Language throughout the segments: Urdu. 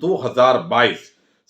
2022।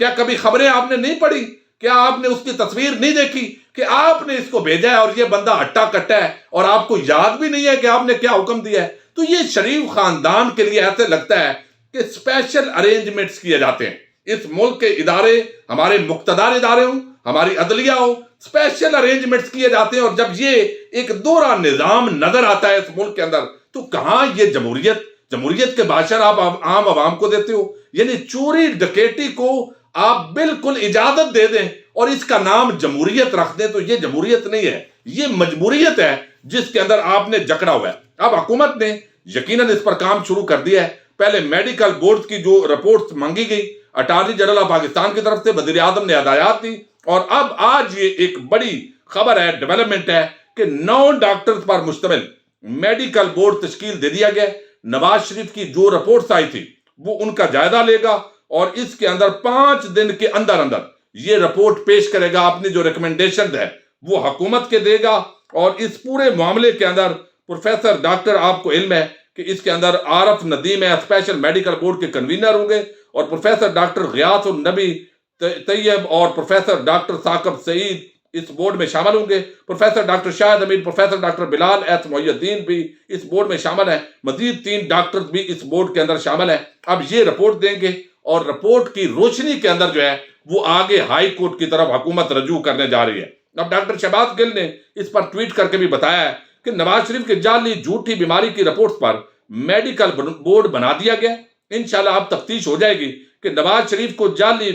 کیا کبھی خبریں آپ نے نہیں پڑھی؟ کیا آپ نے اس کی تصویر نہیں دیکھی کہ آپ نے اس کو بھیجا ہے اور یہ بندہ ہٹا کٹا ہے اور آپ کو یاد بھی نہیں ہے کہ آپ نے کیا حکم دیا ہے؟ تو یہ شریف خاندان کے لیے ایسے لگتا ہے کہ اسپیشل ارینجمنٹس کیے جاتے ہیں. اس ملک کے ادارے، ہمارے مقتدر ادارے ہوں، ہماری عدلیہ ہو، اسپیشل ارینجمنٹس کیے جاتے ہیں. اور جب یہ ایک دوہرا نظام نظر آتا ہے اس ملک کے اندر تو کہاں یہ جمہوریت کے باشر آپ عام عوام کو دیتے ہو؟ یعنی چوری ڈکیٹی کو آپ بالکل اجازت دے دیں اور اس کا نام جمہوریت رکھ دیں تو یہ جمہوریت نہیں ہے، یہ مجبوریت ہے جس کے اندر آپ نے جکڑا ہوا ہے. اب حکومت نے یقیناً اس پر کام شروع کر دیا ہے. پہلے میڈیکل بورڈ کی جو رپورٹس مانگی گئی اٹارنی جنرل آف پاکستان کی طرف سے، وزیر اعظم نے ہدایات دی، اور اب آج یہ ایک بڑی خبر ہے، ڈیولپمنٹ ہے کہ 9 ڈاکٹرز پر مشتمل میڈیکل بورڈ تشکیل دے دیا گیا. نواز شریف کی جو رپورٹس آئی تھی وہ ان کا جائزہ لے گا اور اس کے اندر 5 دن کے اندر یہ رپورٹ پیش کرے گا. اپنی جو ریکمنڈیشن ہے وہ حکومت کے دے گا. اور اس پورے معاملے کے اندر پروفیسر ڈاکٹر، آپ کو علم ہے کہ اس کے اندر عارف ندیم ہے، اسپیشل میڈیکل بورڈ کے کنوینر ہوں گے، اور پروفیسر ڈاکٹر غیاث النبی طیب اور پروفیسر ڈاکٹر ثاقب سعید اس بورڈ میں شامل ہوں گے. پروفیسر ڈاکٹر شاہد امین، پروفیسر ڈاکٹر بلال ایس محی الدین بھی اس بورڈ میں شامل ہیں. مزید 3 ڈاکٹر بھی اس بورڈ کے اندر شامل ہیں. اب یہ رپورٹ دیں گے اور رپورٹ کی روشنی کے اندر جو ہے وہ آگے ہائی کورٹ کی طرف حکومت رجوع کرنے جا رہی ہے. اب ڈاکٹر شہباز گل نے اس پر ٹویٹ کر کے بھی بتایا ہے کہ نواز شریف کے جعلی جھوٹی بیماری کی رپورٹس پر میڈیکل بورڈ بنا دیا گیا. انشاءاللہ اب تفتیش ہو جائے گی کہ نواز شریف کو جعلی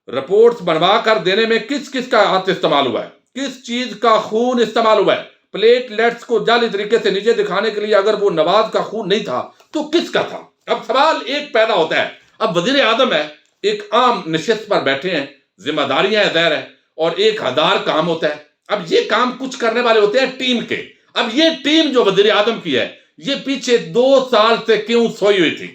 رپورٹس بنوا کر دینے میں کس کس کا ہاتھ استعمال ہوا ہے، کس چیز کا خون استعمال ہوا ہے. پلیٹلیٹس کو جعلی طریقے سے نیچے دکھانے کے لیے اگر وہ نواز کا خون نہیں تھا تو کس کا تھا؟ اب سوال ایک پیدا ہوتا ہے. اب وزیر اعظم ہے، ایک عام نشست پر بیٹھے ہیں، ذمہ داریاں ظاہر ہیں اور 1000 کام ہوتا ہے. اب یہ کام کچھ کرنے والے ہوتے ہیں ٹیم کے. اب یہ ٹیم جو وزیر اعظم کی ہے یہ پیچھے 2 سال سے کیوں سوئی ہوئی تھی؟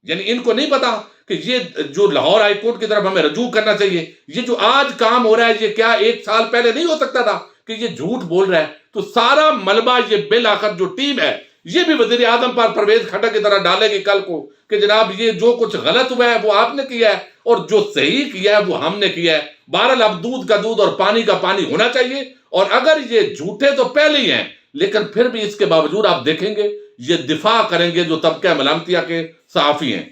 یعنی ان کو نہیں پتا کہ یہ جو لاہور ہائی کورٹ کی طرف ہمیں رجوع کرنا چاہیے، یہ جو آج کام ہو رہا ہے یہ کیا 1 سال پہلے نہیں ہو سکتا تھا کہ یہ جھوٹ بول رہا ہے؟ تو سارا ملبہ یہ بالآخر جو ٹیم ہے یہ بھی وزیر اعظم پر پرویز کھٹک کی طرح ڈالے گی کل کو کہ جناب یہ جو کچھ غلط ہوا ہے وہ آپ نے کیا ہے اور جو صحیح کیا ہے وہ ہم نے کیا ہے. بہرحال اب دودھ کا دودھ اور پانی کا پانی ہونا چاہیے. اور اگر یہ جھوٹے تو پہلے ہی ہیں لیکن پھر بھی اس کے باوجود آپ دیکھیں گے یہ دفاع کریں گے جو طبقہ ملامتیہ کے صحافی ہیں.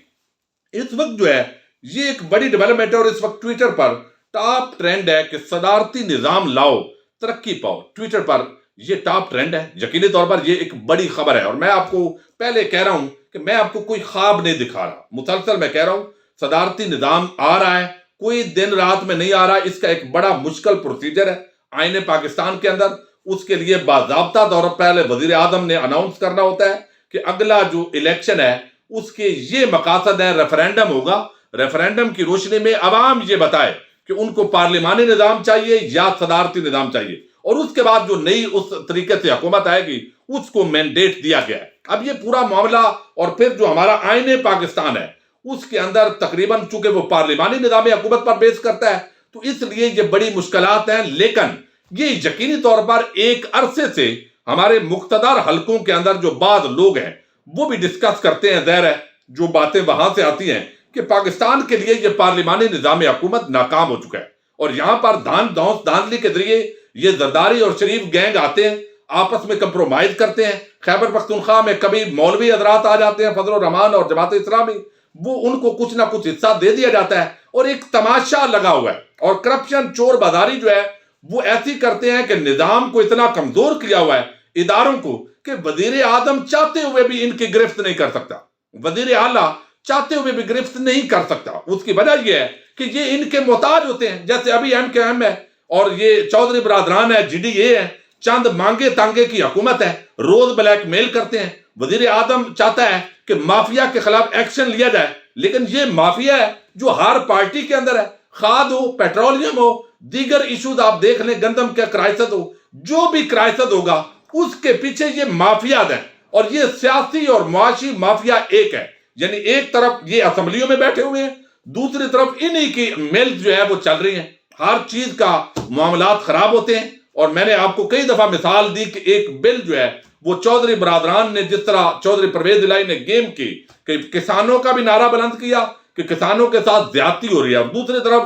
اس وقت جو ہے یہ ایک بڑی ڈیولپمنٹ ہے اور اس وقت ٹویٹر پر ٹاپ ٹرینڈ ہے کہ صدارتی نظام لاؤ ترقی پاؤ. ٹویٹر پر یہ ٹاپ ٹرینڈ ہے. یقینی طور پر یہ ایک بڑی خبر ہے اور میں آپ کو پہلے کہہ رہا ہوں کہ میں آپ کو کوئی خواب نہیں دکھا رہا، مسلسل میں کہہ رہا ہوں صدارتی نظام آ رہا ہے، کوئی دن رات میں نہیں آ رہا. اس کا ایک بڑا مشکل پروسیجر ہے آئین پاکستان کے اندر. اس کے لیے باضابطہ طور پر پہلے وزیر اعظم نے اناؤنس کرنا ہوتا ہے کہ اگلا جو الیکشن ہے اس کے یہ مقاصد ہے، ریفرینڈم ہوگا. ریفرینڈم کی روشنی میں عوام یہ بتائے کہ ان کو پارلیمانی نظام چاہیے یا صدارتی نظام چاہیے، اور اس کے بعد جو نئی اس طریقے سے حکومت آئے گی اس کو مینڈیٹ دیا گیا ہے. اب یہ پورا معاملہ اور پھر جو ہمارا آئین پاکستان ہے اس کے اندر تقریباً چونکہ وہ پارلیمانی نظام حکومت پر بیس کرتا ہے تو اس لیے یہ بڑی مشکلات ہیں. لیکن یہ یقینی طور پر ایک عرصے سے ہمارے مقتدر حلقوں کے اندر جو بعض لوگ ہیں وہ بھی ڈسکس کرتے ہیں، ظاہر ہے جو باتیں وہاں سے آتی ہیں کہ پاکستان کے لیے یہ پارلیمانی نظام حکومت ناکام ہو چکا ہے اور یہاں پر دھاندلی کے ذریعے یہ زرداری اور شریف گینگ آتے ہیں، آپس میں کمپرومائز کرتے ہیں. خیبر پختونخوا میں کبھی مولوی حضرات آ جاتے ہیں، فضل الرحمان اور جماعت اسلامی، وہ ان کو کچھ نہ کچھ حصہ دے دیا جاتا ہے اور ایک تماشا لگا ہوا ہے. اور کرپشن چور بازاری جو ہے وہ ایسی کرتے ہیں کہ نظام کو اتنا کمزور کیا ہوا ہے اداروں کو کہ وزیر اعظم چاہتے ہوئے بھی ان کی گرفت نہیں کر سکتا، وزیر اعلیٰ چاہتے ہوئے بھی گرفت نہیں کر سکتا. اس کی وجہ یہ ہے کہ یہ ان کے محتاج ہوتے ہیں. جیسے ابھی ایم کے ایم ہے اور یہ چودھری برادران ہے، جی ڈی اے ہے، چند مانگے تانگے کی حکومت ہے، روز بلیک میل کرتے ہیں. وزیر اعظم چاہتا ہے کہ مافیا کے خلاف ایکشن لیا جائے، لیکن یہ مافیا ہے جو ہر پارٹی کے اندر ہے، کھاد ہو، پیٹرولیم ہو، دیگر ایشوز آپ دیکھ لیں، گندم کا کرائسس ہو، جو بھی کرائسس ہوگا اس کے پیچھے یہ مافیاز ہیں. اور یہ سیاسی اور معاشی مافیا ایک ہے. یعنی ایک طرف یہ اسمبلیوں میں بیٹھے ہوئے ہیں، دوسری طرف انہی کی ملز جو ہے وہ چل رہی ہیں. ہر چیز کا معاملات خراب ہوتے ہیں. اور میں نے آپ کو کئی دفعہ مثال دی کہ ایک بل جو ہے وہ چودھری برادران نے جس طرح چودھری پرویز الہی نے گیم کی کہ کسانوں کا بھی نعرہ بلند کیا، کہ کسانوں کے ساتھ زیادتی ہو رہی ہے، اور دوسری طرف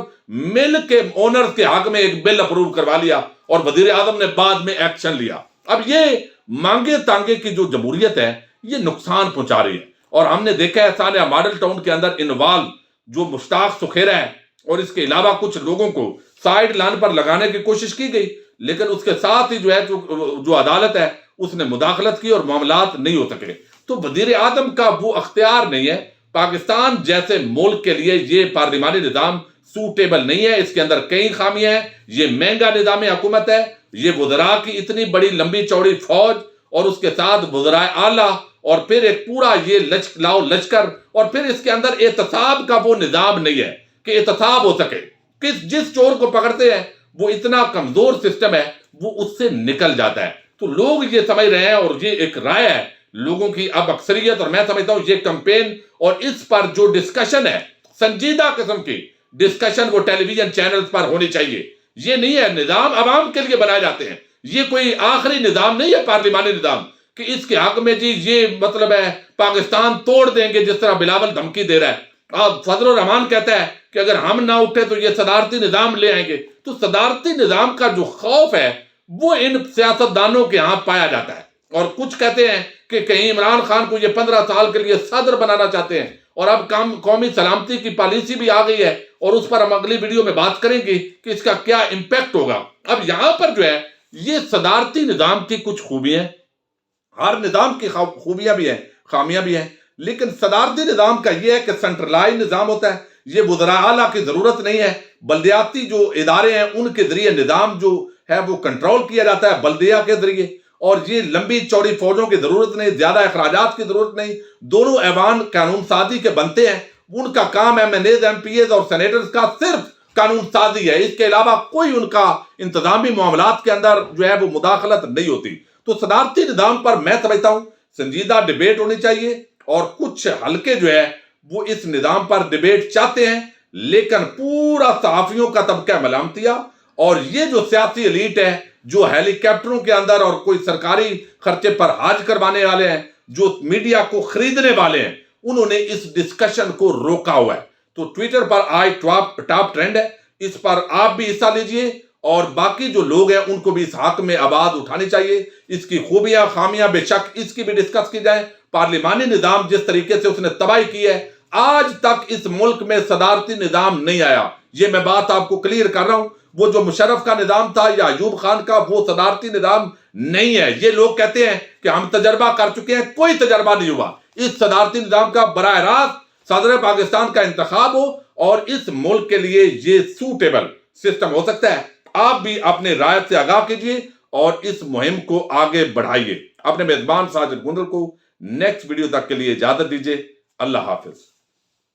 مل کے اونرز کے حق میں ایک بل اپروو کروا لیا اور وزیر اعظم نے بعد میں ایکشن لیا۔ اب یہ مانگے تانگے کی جو جمہوریت ہے یہ نقصان پہنچا رہی ہے، اور ہم نے دیکھا ہے صالح ماڈل ٹاؤن کے اندر انوال جو مشتاق سکھیرا ہے اور اس کے علاوہ کچھ لوگوں کو سائیڈ لائن پر لگانے کی کوشش کی گئی، لیکن اس کے ساتھ ہی جو عدالت ہے اس نے مداخلت کی اور معاملات نہیں ہو سکے۔ تو وزیر اعظم کا وہ اختیار نہیں ہے۔ پاکستان جیسے ملک کے لیے یہ پارلیمانی نظام سوٹیبل نہیں ہے، اس کے اندر کئی خامیاں ہیں، یہ مہنگا نظام حکومت ہے، یہ وزراء کی اتنی بڑی لمبی چوڑی فوج اور اس کے ساتھ وزراء اعلیٰ اور پھر ایک پورا یہ لشکر، اور پھر اس کے اندر احتساب کا وہ نظام نہیں ہے کہ احتساب ہو سکے۔ جس چور کو پکڑتے ہیں وہ اتنا کمزور سسٹم ہے، وہ اس سے نکل جاتا ہے۔ تو لوگ یہ سمجھ رہے ہیں، اور یہ ایک رائے ہے لوگوں کی اب اکثریت، اور میں سمجھتا ہوں یہ کمپین اور اس پر جو ڈسکشن ہے، سنجیدہ قسم کی ڈسکشن، وہ ٹیلی ویژن چینلز پر ہونی چاہیے۔ یہ نہیں ہے نظام عوام کے لیے بنائے جاتے ہیں، یہ کوئی آخری نظام نہیں ہے پارلیمانی نظام کہ اس کے حق میں جی یہ مطلب ہے پاکستان توڑ دیں گے جس طرح بلاول دھمکی دے رہا ہے۔ فضل الرحمان کہتا ہے کہ اگر ہم نہ اٹھے تو یہ صدارتی نظام لے آئیں گے۔ تو صدارتی نظام کا جو خوف ہے وہ ان سیاستدانوں کے ہاں پایا جاتا ہے، اور کچھ کہتے ہیں کہ کہیں عمران خان کو یہ 15 سال کے لیے صدر بنانا چاہتے ہیں، اور اب قومی سلامتی کی پالیسی بھی آ گئی ہے، اور اس پر ہم اگلی ویڈیو میں بات کریں گے کہ اس کا کیا امپیکٹ ہوگا۔ اب یہاں پر جو ہے یہ صدارتی نظام کی کچھ خوبیاں ہیں، ہر نظام کی خوبیاں بھی ہیں، خامیاں بھی ہیں، لیکن صدارتی نظام کا یہ ہے کہ سینٹرلائز نظام ہوتا ہے، یہ وزراء اعلیٰ کی ضرورت نہیں ہے، بلدیاتی جو ادارے ہیں ان کے ذریعے نظام جو ہے وہ کنٹرول کیا جاتا ہے بلدیہ کے ذریعے، اور یہ لمبی چوڑی فوجوں کی ضرورت نہیں، زیادہ اخراجات کی ضرورت نہیں، دونوں ایوان قانون سازی کے بنتے ہیں، ان کا کام M N As, M P As اور سینیٹرز کا صرف قانون سازی ہے، اس کے علاوہ کوئی ان کا انتظامی معاملات کے اندر جو ہے وہ مداخلت نہیں ہوتی۔ تو صدارتی نظام پر میں سمجھتا ہوں سنجیدہ ڈیبیٹ ہونی چاہیے، اور کچھ حلقے جو ہے وہ اس نظام پر ڈیبیٹ چاہتے ہیں، لیکن پورا صحافیوں کا طبقہ ملامتیہ اور یہ جو سیاسی ایلیٹ ہے جو ہیلی کاپٹروں کے اندر اور کوئی سرکاری خرچے پر حج کروانے والے ہیں، جو میڈیا کو خریدنے والے ہیں، انہوں نے اس ڈسکشن کو روکا ہوا ہے۔ تو ٹویٹر پر آج ٹاپ ٹرینڈ ہے، اس پر آپ بھی حصہ لیجئے، اور باقی جو لوگ ہیں ان کو بھی اس حق میں آواز اٹھانی چاہیے۔ اس کی خوبیاں خامیاں بے شک اس کی بھی ڈسکس کی جائیں۔ پارلیمانی نظام جس طریقے سے اس نے تباہی کی ہے، آج تک اس ملک میں صدارتی نظام نہیں آیا، یہ میں بات آپ کو کلیئر کر رہا ہوں۔ وہ جو مشرف کا نظام تھا یا ایوب خان کا، وہ صدارتی نظام نہیں ہے۔ یہ لوگ کہتے ہیں کہ ہم تجربہ کر چکے ہیں، کوئی تجربہ نہیں ہوا اس صدارتی نظام کا۔ براہ راست صدر پاکستان کا انتخاب ہو اور اس ملک کے لیے یہ سوٹیبل سسٹم ہو سکتا ہے۔ آپ بھی اپنے رائے سے آگاہ کیجئے اور اس مہم کو آگے بڑھائیے۔ اپنے میزبان ساجد گندل کو نیکسٹ ویڈیو تک کے لیے اجازت دیجئے۔ اللہ حافظ۔